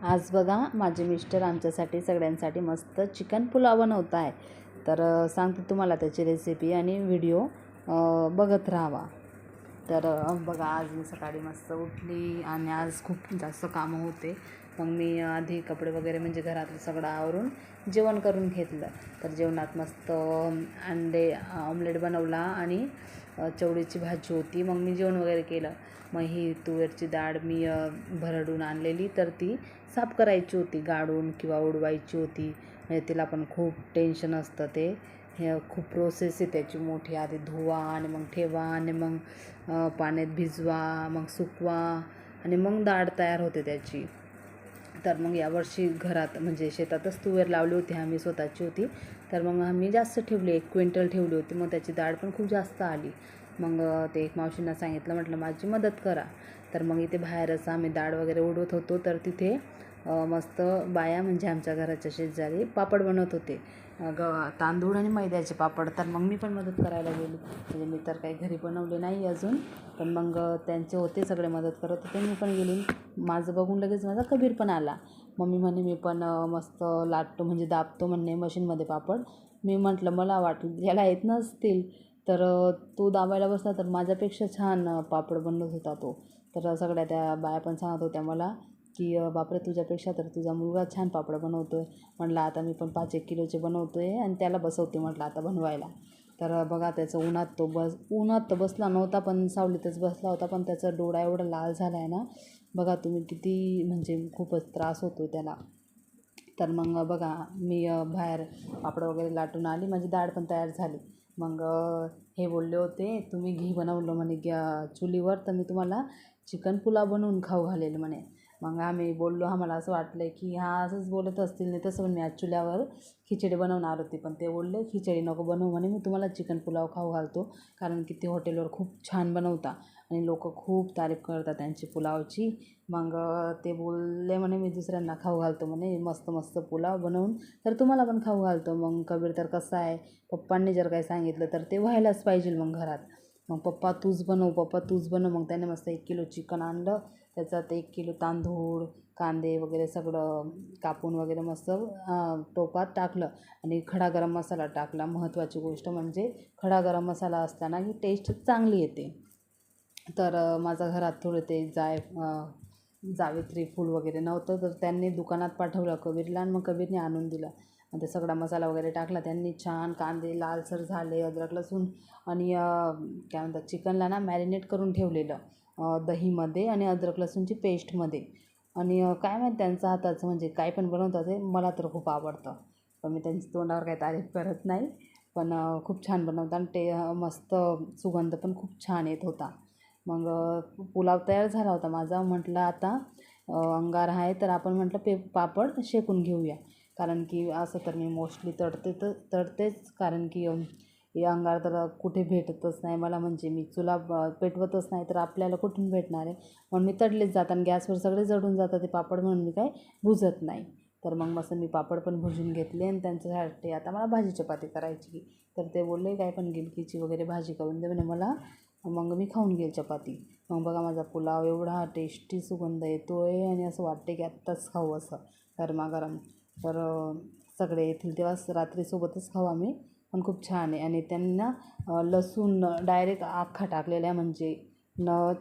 आज बघा माझे मिस्टर आमच्यासाठी सगळ्यांसाठी मस्त चिकन पुलाव बनवत आहे. तर सांगते तुम्हाला त्याची रेसिपी आणि व्हिडिओ बघत राहावा. तर बघा आज मी सकाळी मस्त उठली आणि आज खूप जास्त कामं होते. मग मी आधी कपडे वगैरे म्हणजे घरातलं सगळं आवरून जेवण करून घेतलं. तर जेवणात मस्त अंडे ऑमलेट बनवला आणि चवळीची भाजी होती. मग मी जेवण वगैरे केलं. मग ही तुरीची डाळ मी भरडून आणलेली, तर ती साफ करायची होती, गाळून किंवा उडवायची होती. म्हणजे तिला पण खूप टेन्शन असतं. ते हे खूप प्रोसेस आहे त्याची मोठी. आधी धुवा आणि मग ठेवा आणि मग पाण्यात भिजवा, मग सुकवा आणि मग डाळ तयार होते त्याची. तर मग यावर्षी घरात म्हणजे शेतातच तुवेर लावली होती आम्ही, स्वतःची होती. तर मग आम्ही जास्त ठेवली, 1 क्विंटल ठेवली होती. मग त्याची डाळ पण खूप जास्त आली. मग ते एक मावशींना सांगितलं, म्हटलं माझी मदत करा. तर मग इथे बाहेरच आम्ही डाळ वगैरे उडवत होतो. तर तिथे मस्त बाया म्हणजे आमच्या घराच्या शेजारी पापड बनवत होते, तांदूळ आणि मैद्याचे पापड. तर मग मी पण मदत करायला गेली. म्हणजे मी तर काही घरी बनवले नाही अजून, पण मग त्यांचे होते सगळे मदत करत होते. मी पण गेली. माझं बघून लगेच माझा कबीर पण आला. मम्मी म्हणे मी पण मस्त लाटतो म्हणजे दाबतो म्हणे मशीनमध्ये पापड. मी म्हटलं मला वाटलं याला येत नसतील, तर तो दाबायला बसला तर माझ्यापेक्षा छान पापड बनवत होता तो. तर सगळ्या त्या बाया पण सांगत होत्या मला की बापरे, तुझ्यापेक्षा तर तुझा मुलगा छान पापड बनवतो आहे. म्हटलं आता मी पण 5-1 किलोचे बनवतो आहे आणि त्याला बसवते म्हटलं आता बनवायला. तर बघा त्याचं उन्हात तर बसला नव्हता, पण सावलीतच बसला होता. पण त्याचा डोळा एवढा लाल झाला आहे ना, बघा तुम्ही, किती म्हणजे खूपच त्रास होतो त्याला. तर मग बघा मी बाहेर पापड वगैरे लाटून आली, माझी डाळ पण तयार झाली. मग हे बोलले होते तुम्ही घी बनवलं म्हणे चुलीवर, तर मी तुम्हाला चिकन पुलाव बनवून खाऊ घालेल म्हणे. मग आम्ही बोललो, आम्हाला असं वाटलं की असंच बोलत असतील. नाही तसं पण मी आज चुल्यावर खिचडी बनवणार होती, पण ते बोलले खिचडी नको बनवू म्हणे, मी तुम्हाला चिकन पुलाव खाऊ घालतो. कारण की ते हॉटेलवर खूप छान बनवता आणि लोक खूप तारीफ करतात त्यांची पुलावची. मग ते बोलले म्हणे मी दुसऱ्यांना खाऊ घालतो म्हणे मस्त मस्त पुलाव बनवून, तर तुम्हाला पण खाऊ घालतो. मग कबीर तर कसं आहे, पप्पांनी जर काही सांगितलं तर ते व्हायलाच पाहिजे मग घरात. मग पप्पा तूच बनव, पप्पा तूच बनव. मग त्याने मस्त 1 किलो चिकन आणलं. त्याच्यात 1 किलो तांदूळ, कांदे वगैरे सगळं कापून वगैरे मस्त टोपात टाकलं आणि खडा गरम मसाला टाकला. महत्त्वाची गोष्ट म्हणजे खडा गरम मसाला असला ना की टेस्ट चांगली येते. तर माझ्या घरात थोडे ते जावित्री फूल वगैरे नव्हतं, तर त्यांनी दुकानात पाठवलं कबीरला आणि मग कबीरने आणून दिलं. आणि ते सगळा मसाला वगैरे टाकला त्यांनी. छान कांदे लालसर झाले, अद्रक लसूण आणि काय म्हणतात चिकनला ना मॅरिनेट करून ठेवलेलं दहीमध्ये आणि अद्रक लसूणची पेस्टमध्ये. आणि काय माहीत त्यांच्या हाताचं म्हणजे काय पण बनवतात ते, मला तर खूप आवडतं. पण मी त्यांच्या तोंडावर काही तारीफ करत नाही. पण खूप छान बनवतात आणि ते मस्त सुगंध पण खूप छान येत होता. मग पुलाव तयार झाला होता माझा. म्हटलं आता अंगार आहे तर आपण म्हटलं पापड शेकून घेऊया. कारण की असं तर मी मोस्टली तळतेच, कारण की हे अंगार तर कुठे भेटतच नाही मला. म्हणजे मी चुला पेटवतच नाही, तर आपल्याला कुठून भेटणार आहे. म्हणून मी तळलेच जातात आणि गॅसवर सगळे जळून जातात ते पापड, म्हणून मी काय भुजत नाही. तर मग मस्त मी पापड पण भुजून घेतले आणि त्यांच्यासाठी आता मला भाजी चपाती करायची. तर ते बोलले काय पण गिलकीची वगैरे भाजी करून दे म्हणे मला, मग मी खाऊन घेईल चपाती. मग बघा माझा पुलाव एवढा टेस्टी सुगंध येतो आहे आणि असं वाटते की आत्ताच खाऊ असं गरमागरम. तर सगळे येतील तेव्हाच रात्रीसोबतच खाऊ आम्ही. पण खूप छान आहे आणि त्यांना लसूण डायरेक्ट अख्खा टाकलेला आहे, म्हणजे न